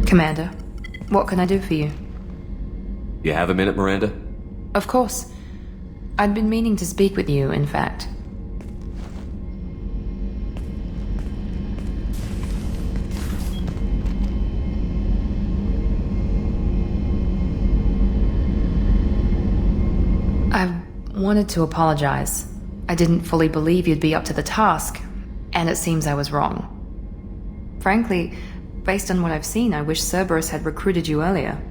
Commander, what can I do for you? You have a minute, Miranda? Of course. I'd been meaning to speak with you, in fact. I wanted to apologize. I didn't fully believe you'd be up to the task, and it seems I was wrong. Frankly, based on what I've seen, I wish Cerberus had recruited you earlier.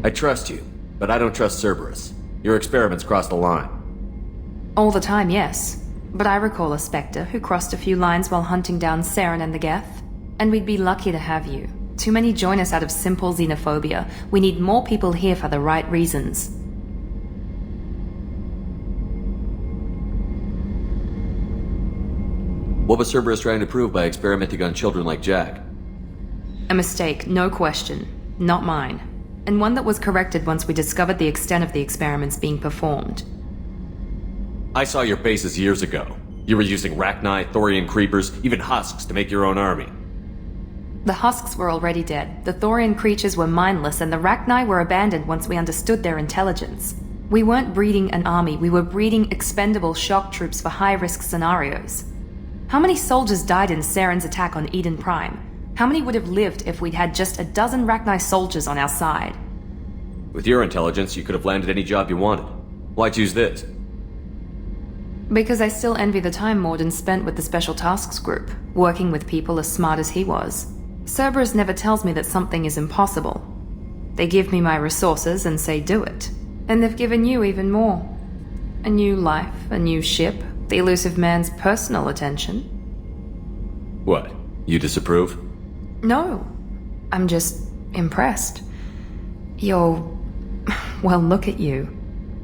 I trust you, but I don't trust Cerberus. Your experiments crossed the line. All the time, yes. But I recall a Spectre who crossed a few lines while hunting down Saren and the Geth. And we'd be lucky to have you. Too many join us out of simple xenophobia. We need more people here for the right reasons. What was Cerberus trying to prove by experimenting on children like Jack? A mistake, no question. Not mine. And one that was corrected once we discovered the extent of the experiments being performed. I saw your bases years ago. You were using Rachni, Thorian creepers, even husks to make your own army. The husks were already dead, the Thorian creatures were mindless, and the Rachni were abandoned once we understood their intelligence. We weren't breeding an army, we were breeding expendable shock troops for high-risk scenarios. How many soldiers died in Saren's attack on Eden Prime? How many would have lived if we'd had just a dozen Rachni soldiers on our side? With your intelligence, you could have landed any job you wanted. Why choose this? Because I still envy the time Morden spent with the Special Tasks Group, working with people as smart as he was. Cerberus never tells me that something is impossible. They give me my resources and say do it. And they've given you even more. A new life, a new ship, the elusive man's personal attention. What? You disapprove? No. I'm just impressed. You're... well, look at you.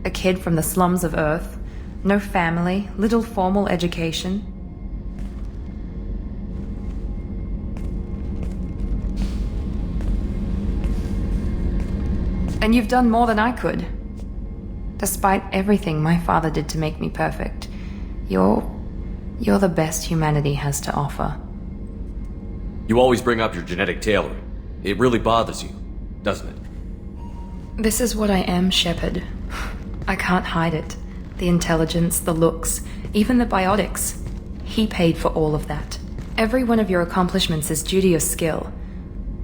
A kid from the slums of Earth. No family, little formal education. And you've done more than I could. Despite everything my father did to make me perfect, you're the best humanity has to offer. You always bring up your genetic tailoring. It really bothers you, doesn't it? This is what I am, Shepard. I can't hide it. The intelligence, the looks, even the biotics. He paid for all of that. Every one of your accomplishments is due to your skill.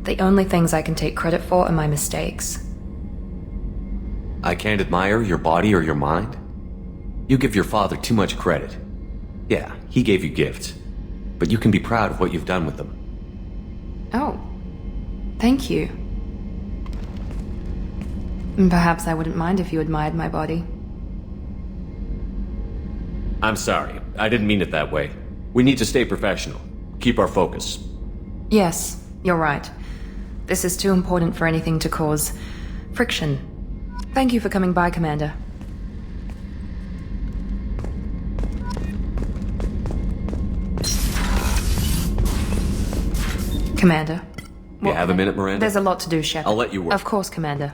The only things I can take credit for are my mistakes. I can't admire your body or your mind? You give your father too much credit. Yeah, he gave you gifts, but you can be proud of what you've done with them. Oh, thank you. Perhaps I wouldn't mind if you admired my body. I'm sorry, I didn't mean it that way. We need to stay professional. Keep our focus. Yes, you're right. This is too important for anything to cause friction. Thank you for coming by, Commander. Commander. You have a minute, Miranda? There's a lot to do, Shepard. I'll let you work. Of course, Commander.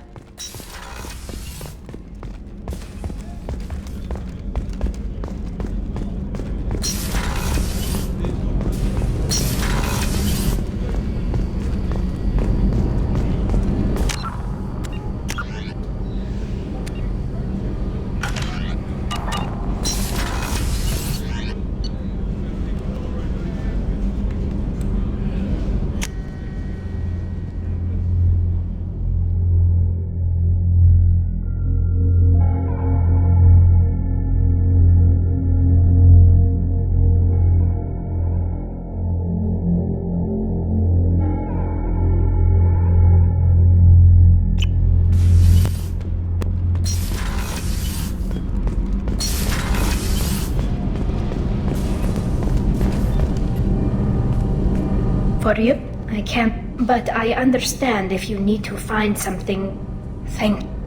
For you, I can't, but I understand if you need to find something.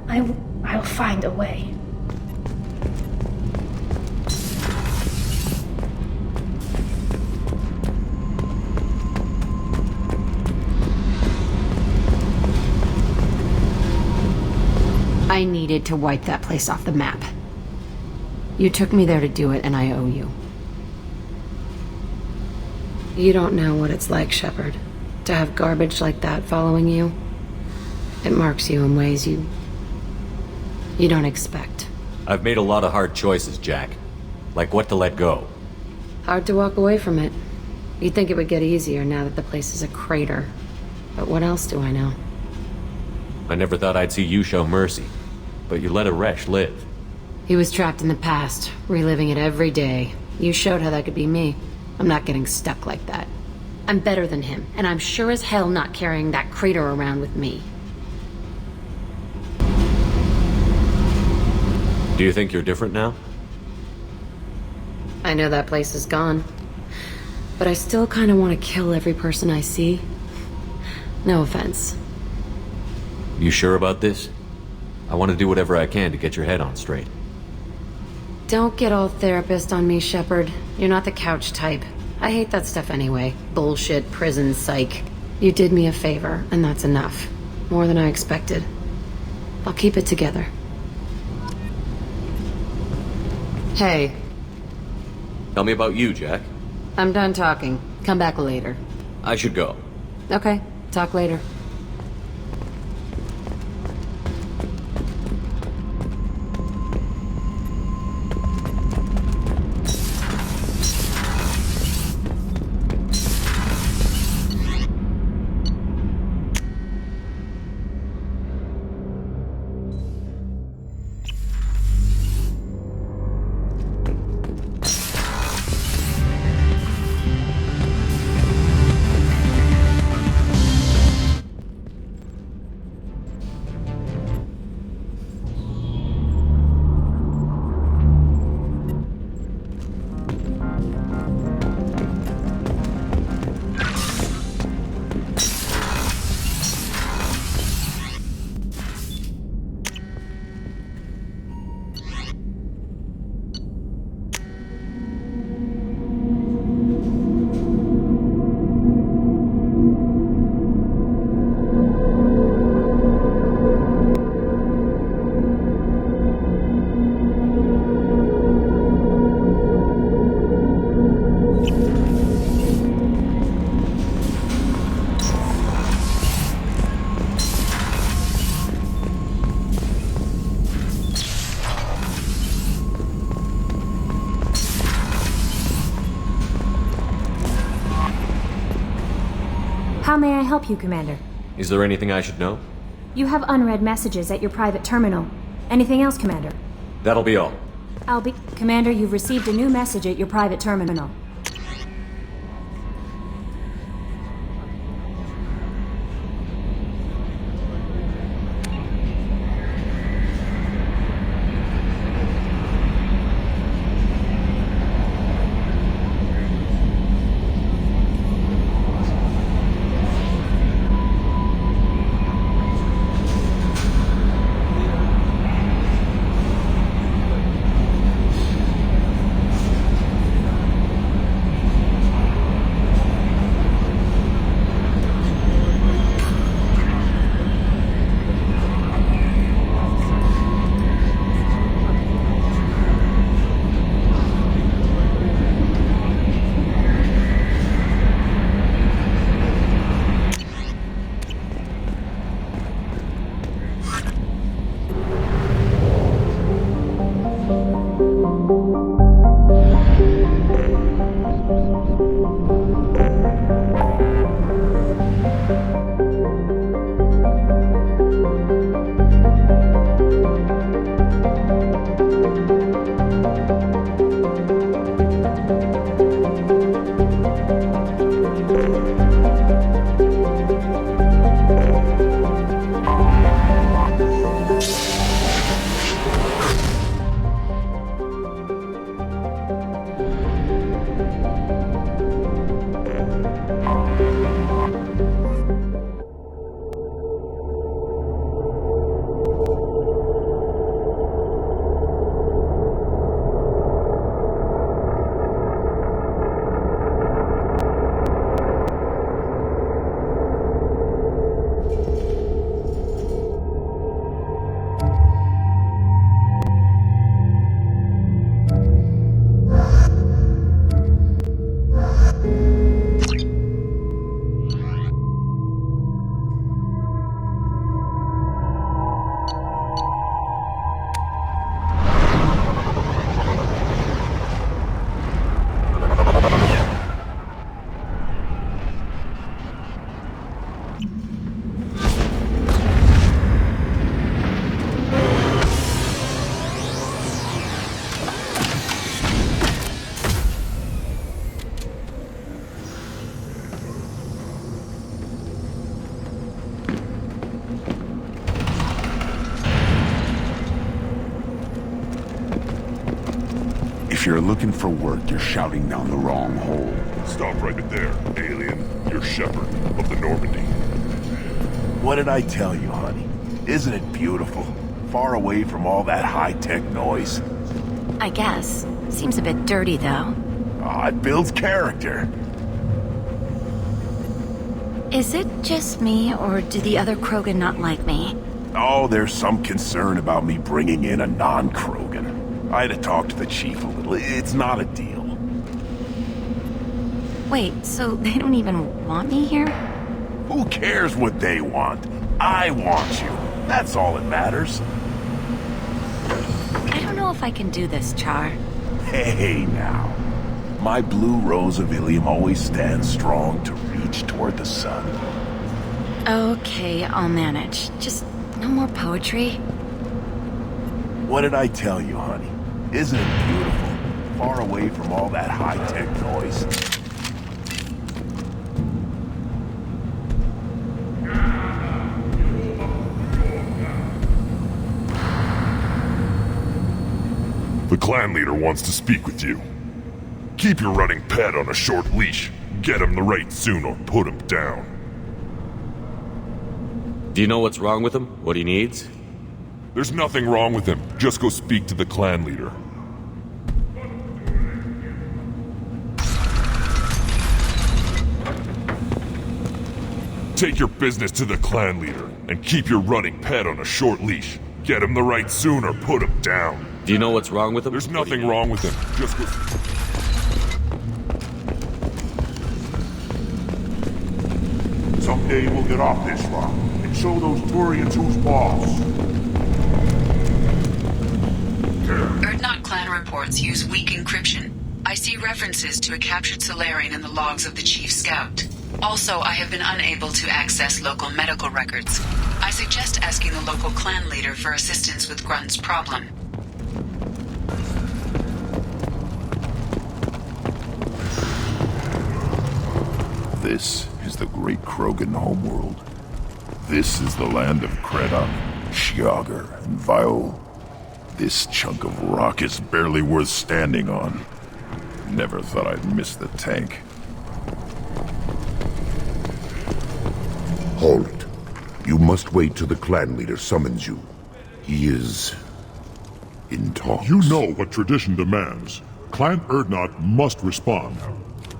I'll find a way. I needed to wipe that place off the map. You took me there to do it, and I owe you. You don't know what it's like, Shepard. To have garbage like that following you. It marks you in ways you don't expect. I've made a lot of hard choices, Jack. Like what to let go. Hard to walk away from it. You'd think it would get easier now that the place is a crater. But what else do I know? I never thought I'd see you show mercy. But you let a wretch live. He was trapped in the past, reliving it every day. You showed how that could be me. I'm not getting stuck like that. I'm better than him, and I'm sure as hell not carrying that crater around with me. Do you think you're different now? I know that place is gone. But I still kind of want to kill every person I see. No offense. You sure about this? I want to do whatever I can to get your head on straight. Don't get all therapist on me, Shepard. You're not the couch type. I hate that stuff anyway. Bullshit, prison, psych. You did me a favor, and that's enough. More than I expected. I'll keep it together. Hey. Tell me about you, Jack. I'm done talking. Come back later. I should go. Okay, talk later. How may I help you, Commander? Is there anything I should know? You have unread messages at your private terminal. Anything else, Commander? That'll be all. Commander, you've received a new message at your private terminal. If you're looking for work, you're shouting down the wrong hole. Stop right there, alien. You're Shepard of the Normandy. What did I tell you, honey? Isn't it beautiful? Far away from all that high-tech noise. I guess. Seems a bit dirty, though. Ah, it builds character. Is it just me, or do the other Krogan not like me? Oh, there's some concern about me bringing in a non-Krogan. I had to talk to the chief a little. It's not a deal. Wait, so they don't even want me here? Who cares what they want? I want you. That's all that matters. I don't know if I can do this, Char. Hey, now. My blue rose of Ilium always stands strong to reach toward the sun. Okay, I'll manage. Just no more poetry. What did I tell you, honey? Isn't it beautiful? Far away from all that high-tech noise. The clan leader wants to speak with you. Keep your running pet on a short leash. Get him the right soon or put him down. Do you know what's wrong with him? What he needs? There's nothing wrong with him. Just go speak to the clan leader. Take your business to the clan leader and keep your running pet on a short leash. Get him the right soon or put him down. Do you know what's wrong with him? There's nothing wrong with him. Just go... Someday we'll get off this rock and show those Turians who's boss. Urdnot clan reports use weak encryption. I see references to a captured Solarian in the logs of the Chief Scout. Also, I have been unable to access local medical records. I suggest asking the local clan leader for assistance with Grunt's problem. This is the great Krogan homeworld. This is the land of Kredak, Shiagar, and Viol. This chunk of rock is barely worth standing on. Never thought I'd miss the tank. Halt. You must wait till the clan leader summons you. He is... in talks. You know what tradition demands. Clan Urdnot must respond.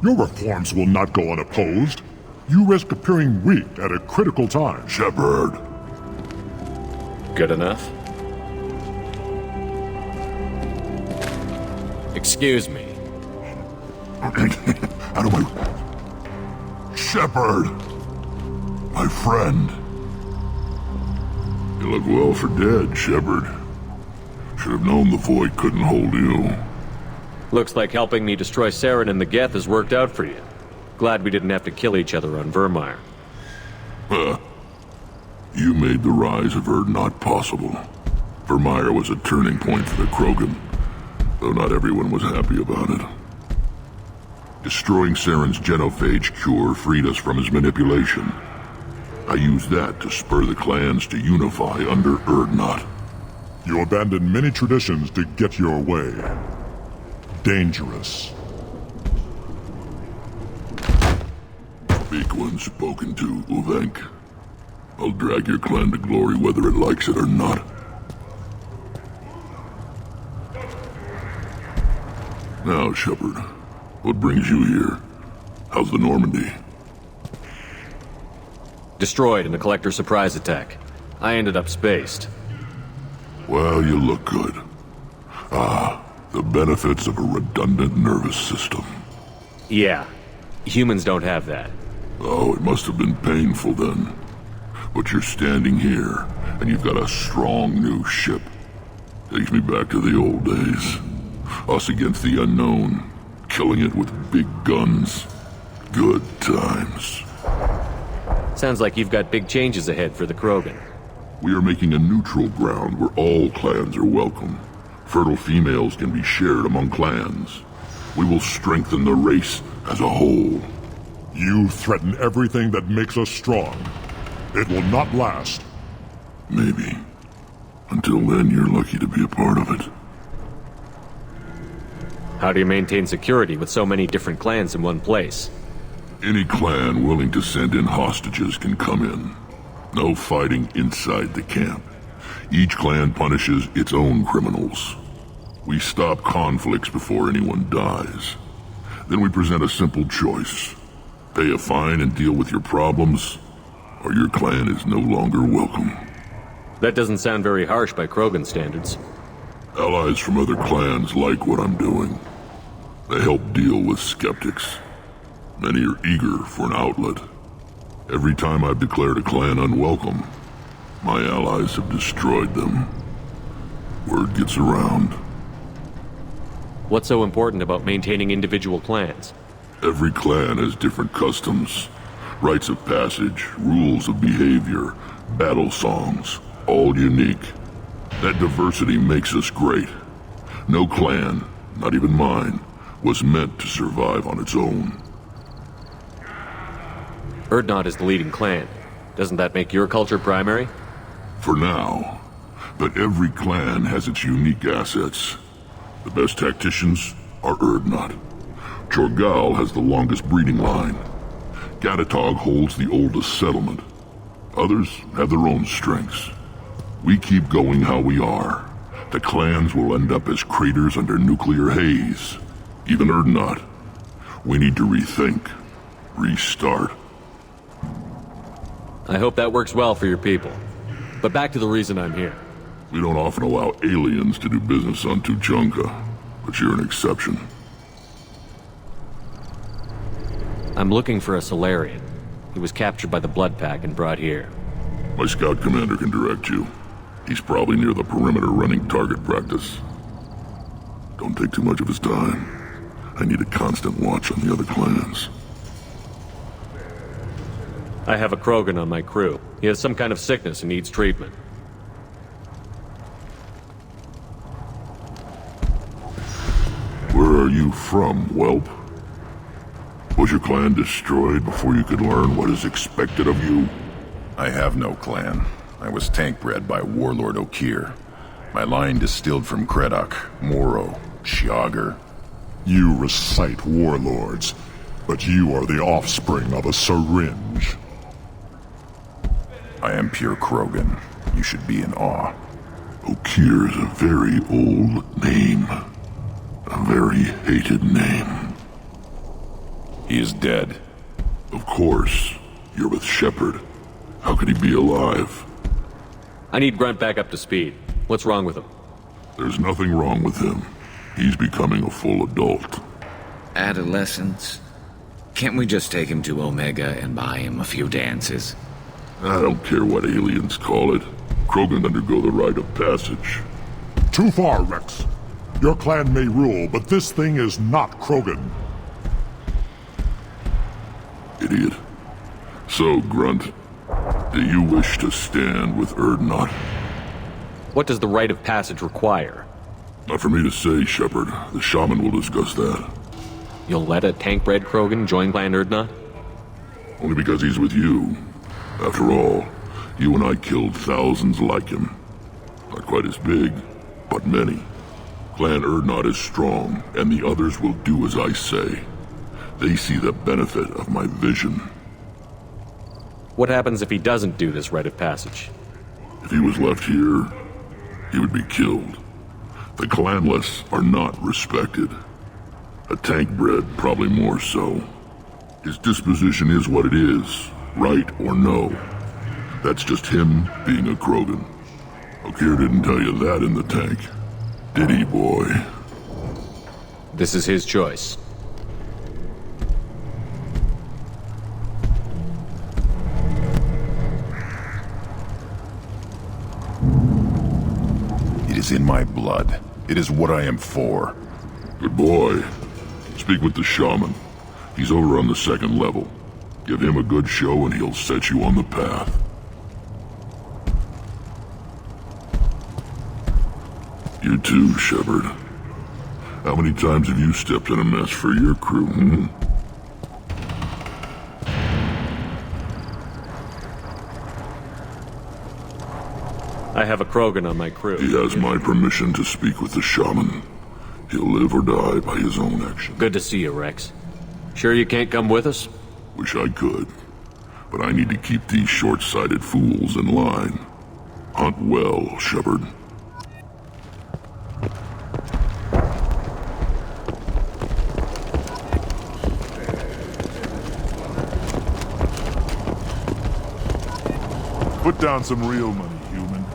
Your reforms will not go unopposed. You risk appearing weak at a critical time. Shepard. Good enough? Excuse me. Out of my... Shepard! My friend. You look well for dead, Shepard. Should have known the Void couldn't hold you. Looks like helping me destroy Saren and the Geth has worked out for you. Glad we didn't have to kill each other on Vermeer. You made the rise of Urdnot possible. Vermeer was a turning point for the Krogan, though not everyone was happy about it. Destroying Saren's genophage cure freed us from his manipulation. I used that to spur the clans to unify under Urdnot. You abandoned many traditions to get your way. Dangerous. Speak when spoken to, Uvenk. I'll drag your clan to glory whether it likes it or not. Now, Shepard, what brings you here? How's the Normandy? Destroyed in a collector surprise attack. I ended up spaced. Well, you look good. Ah, the benefits of a redundant nervous system. Yeah. Humans don't have that. Oh, it must have been painful then. But you're standing here, and you've got a strong new ship. Takes me back to the old days. Us against the unknown, killing it with big guns. Good times. Sounds like you've got big changes ahead for the Krogan. We are making a neutral ground where all clans are welcome. Fertile females can be shared among clans. We will strengthen the race as a whole. You threaten everything that makes us strong. It will not last. Maybe. Until then, you're lucky to be a part of it. How do you maintain security with so many different clans in one place? Any clan willing to send in hostages can come in. No fighting inside the camp. Each clan punishes its own criminals. We stop conflicts before anyone dies. Then we present a simple choice. Pay a fine and deal with your problems, or your clan is no longer welcome. That doesn't sound very harsh by Krogan standards. Allies from other clans like what I'm doing. They help deal with skeptics. Many are eager for an outlet. Every time I've declared a clan unwelcome, my allies have destroyed them. Word gets around. What's so important about maintaining individual clans? Every clan has different customs, rites of passage, rules of behavior, battle songs, all unique. That diversity makes us great. No clan, not even mine, was meant to survive on its own. Urdnot is the leading clan. Doesn't that make your culture primary? For now. But every clan has its unique assets. The best tacticians are Urdnot. Chorgal has the longest breeding line. Gatatog holds the oldest settlement. Others have their own strengths. We keep going how we are. The clans will end up as craters under nuclear haze. Even Urdnot. We need to rethink. Restart. I hope that works well for your people. But back to the reason I'm here. We don't often allow aliens to do business on Tuchanka, but you're an exception. I'm looking for a Solarian. He was captured by the Blood Pack and brought here. My scout commander can direct you. He's probably near the perimeter running target practice. Don't take too much of his time. I need a constant watch on the other clans. I have a Krogan on my crew. He has some kind of sickness and needs treatment. Where are you from, whelp? Was your clan destroyed before you could learn what is expected of you? I have no clan. I was tank bred by Warlord Okir. My line distilled from Kredok, Moro, Shiagar. You recite warlords, but you are the offspring of a syringe. I am pure Krogan. You should be in awe. Okir is a very old name. A very hated name. He is dead. Of course. You're with Shepard. How could he be alive? I need Grunt back up to speed. What's wrong with him? There's nothing wrong with him. He's becoming a full adult. Adolescence? Can't we just take him to Omega and buy him a few dances? I don't care what aliens call it. Krogan undergo the rite of passage. Too far, Rex. Your clan may rule, but this thing is not Krogan. Idiot. So, Grunt, do you wish to stand with Urdnot? What does the rite of passage require? Not for me to say, Shepard. The shaman will discuss that. You'll let a tank-bred Krogan join Clan Urdnot? Only because he's with you. After all, you and I killed thousands like him. Not quite as big, but many. Clan Urdnot is strong, and the others will do as I say. They see the benefit of my vision. What happens if he doesn't do this rite of passage? If he was left here, he would be killed. The clanless are not respected. A tank-bred, probably more so. His disposition is what it is, right or no. That's just him being a Krogan. Okir didn't tell you that in the tank. Did he, boy? This is his choice. It is in my blood. It is what I am for. Good boy. Speak with the shaman. He's over on the second level. Give him a good show and he'll set you on the path. You too, Shepard. How many times have you stepped in a mess for your crew, hmm? I have a Krogan on my crew. He has my permission to speak with the shaman. He'll live or die by his own actions. Good to see you, Rex. Sure you can't come with us? Wish I could. But I need to keep these short-sighted fools in line. Hunt well, Shepard. Put down some real money, human.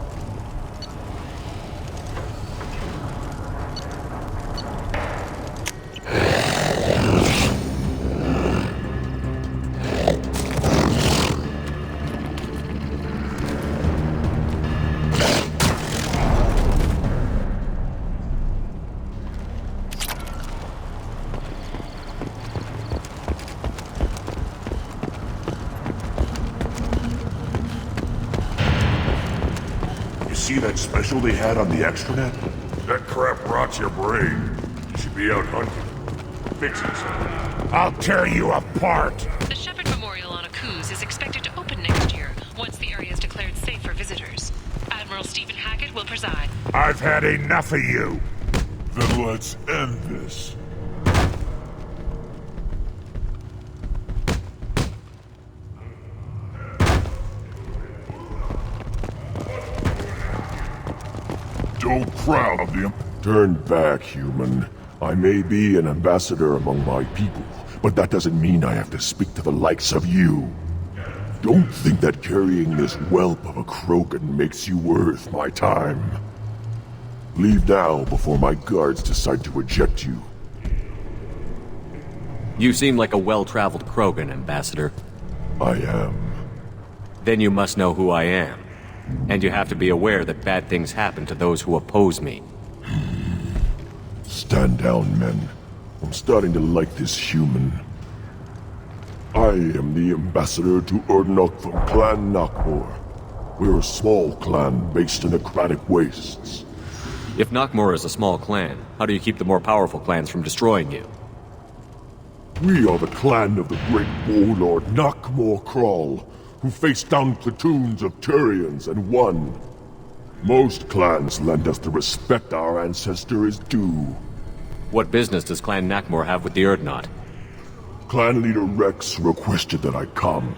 See that special they had on the extranet? That crap rots your brain. You should be out hunting. Fixing something. I'll tear you apart! The Shepard Memorial on Akuz is expected to open next year, once the area is declared safe for visitors. Admiral Stephen Hackett will preside. I've had enough of you! Then let's end this. Don't crowd them. Turn back, human. I may be an ambassador among my people, but that doesn't mean I have to speak to the likes of you. Don't think that carrying this whelp of a Krogan makes you worth my time. Leave now before my guards decide to eject you. You seem like a well-traveled Krogan, Ambassador. I am. Then you must know who I am. And you have to be aware that bad things happen to those who oppose me. Stand down, men. I'm starting to like this human. I am the ambassador to Urdnot from Clan Nakmor. We're a small clan based in the Kratic Wastes. If Nakmor is a small clan, how do you keep the more powerful clans from destroying you? We are the clan of the great warlord Nakmor Kral, who faced down platoons of Turians and won. Most clans lend us the respect our ancestor is due. What business does Clan Nakmor have with the Urdnot? Clan leader Rex requested that I come.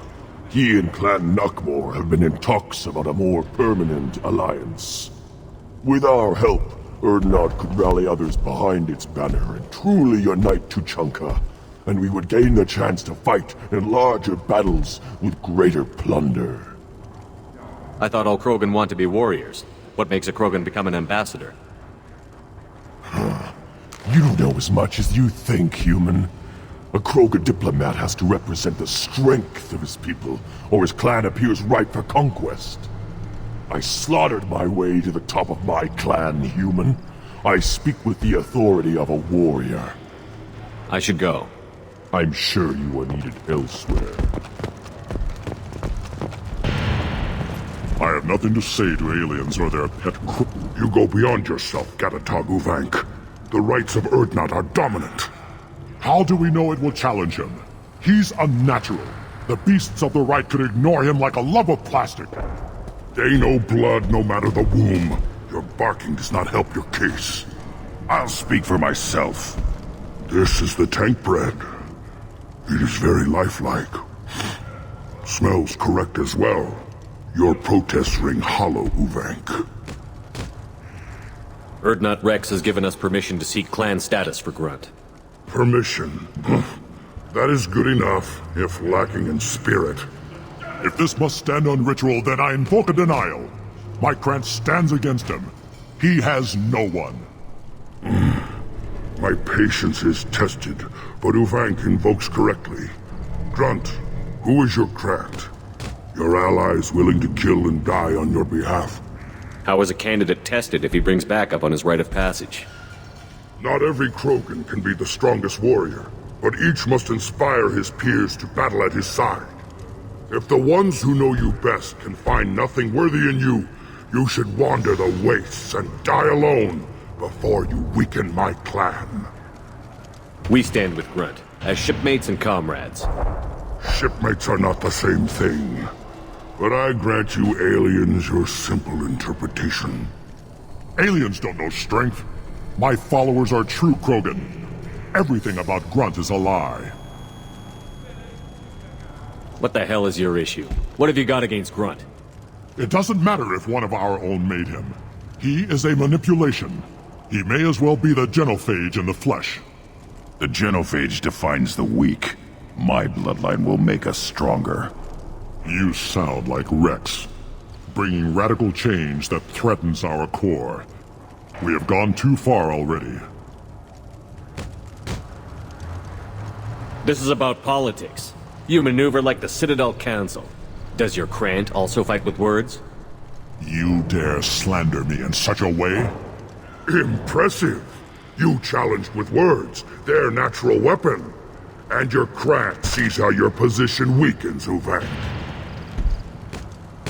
He and Clan Nakmor have been in talks about a more permanent alliance. With our help, Urdnot could rally others behind its banner and truly unite Tuchanka, and we would gain the chance to fight in larger battles with greater plunder. I thought all Krogan want to be warriors. What makes a Krogan become an ambassador? You don't know as much as you think, human. A Krogan diplomat has to represent the strength of his people, or his clan appears ripe for conquest. I slaughtered my way to the top of my clan, human. I speak with the authority of a warrior. I should go. I'm sure you are needed elsewhere. I have nothing to say to aliens or their pet You go beyond yourself, Gatatog Uvank. The rights of Urdnot are dominant. How do we know it will challenge him? He's unnatural. The beasts of the right could ignore him like a lump of plastic. They know blood no matter the womb. Your barking does not help your case. I'll speak for myself. This is the tank bread. It is very lifelike. Smells correct as well. Your protests ring hollow, Uvank. Urdnot Rex has given us permission to seek clan status for Grunt. Permission? That is good enough, if lacking in spirit. If this must stand on ritual, then I invoke a denial. My clan stands against him. He has no one. My patience is tested, but Uvank invokes correctly. Grunt, who is your Krat? Your allies willing to kill and die on your behalf. How is a candidate tested if he brings backup on his rite of passage? Not every Krogan can be the strongest warrior, but each must inspire his peers to battle at his side. If the ones who know you best can find nothing worthy in you, you should wander the wastes and die alone before you weaken my clan. We stand with Grunt, as shipmates and comrades. Shipmates are not the same thing. But I grant you aliens your simple interpretation. Aliens don't know strength. My followers are true Krogan. Everything about Grunt is a lie. What the hell is your issue? What have you got against Grunt? It doesn't matter if one of our own made him. He is a manipulation. He may as well be the genophage in the flesh. The genophage defines the weak. My bloodline will make us stronger. You sound like Rex, bringing radical change that threatens our core. We have gone too far already. This is about politics. You maneuver like the Citadel Council. Does your Krant also fight with words? You dare slander me in such a way? Impressive. You challenged with words, their natural weapon. And your Krant sees how your position weakens, Uvan.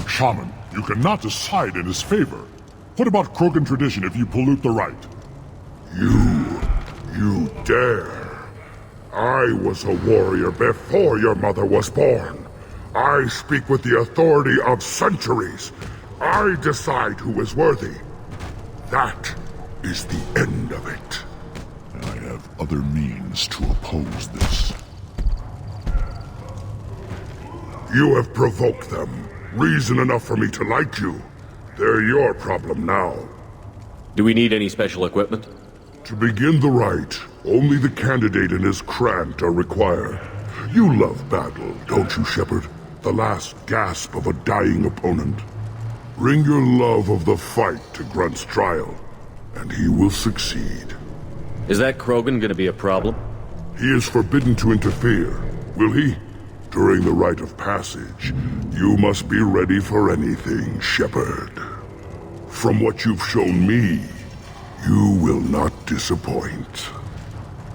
Shaman, you cannot decide in his favor. What about Krogan tradition if you pollute the rite? You dare. I was a warrior before your mother was born. I speak with the authority of centuries. I decide who is worthy. That is the end of it. I have other means to oppose this. You have provoked them. Reason enough for me to like you. They're your problem now. Do we need any special equipment? To begin the rite, only the candidate and his Krant are required. You love battle, don't you, Shepard? The last gasp of a dying opponent. Bring your love of the fight to Grunt's trial, and he will succeed. Is that Krogan gonna be a problem? He is forbidden to interfere, will he? During the rite of passage, you must be ready for anything, Shepard. From what you've shown me, you will not disappoint.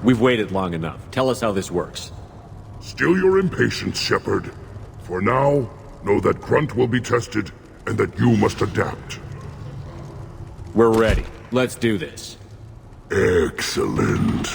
We've waited long enough. Tell us how this works. Still your impatience, Shepard. For now, know that Grunt will be tested, and that you must adapt. We're ready. Let's do this. Excellent.